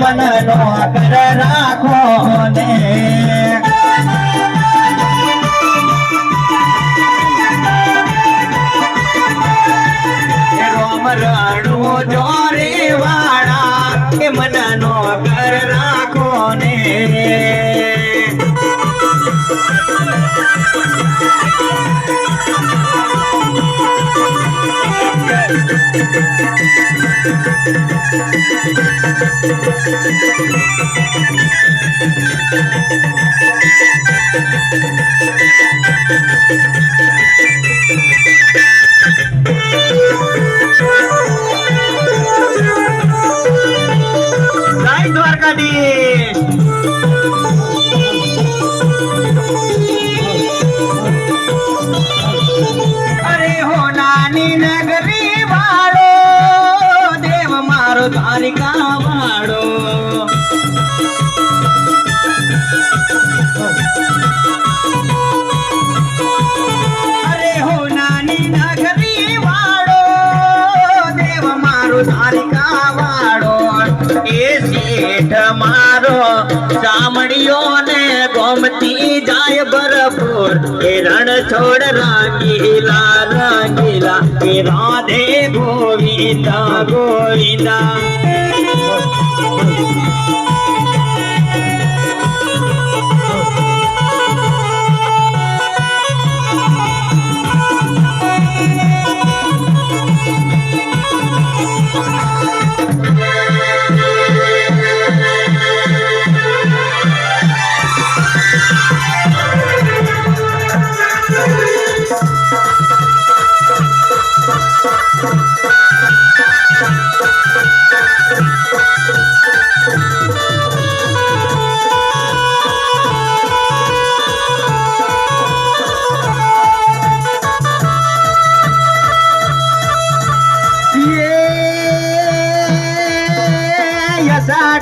मन नो कर राखो ने रोम राणो जोरे वाड़ा के मन नो कर राखो ने द्वारकाधीश अरे हो नानी नगरी वाड़ो देव मारो द्वारिका वाड़ो अरे हो नानी नगरी वाड़ो देव मारो द्वारिका वाड़ो सेठ मारो चामड़ियों ने गोमती जाय भरपूर रण छोड़ रंगीला रंगीला राधे गोविंदा गोविंदा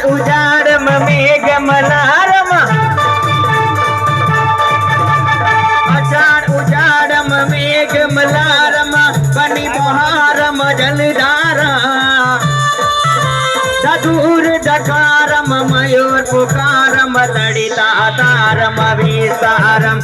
उजाड़ मेघ मलारम अषाढ़ उजाड़ मेघ मलारम बनी बहारम जलधारा दूर डकारम मयूर पुकारम लड़िता तारम विसारम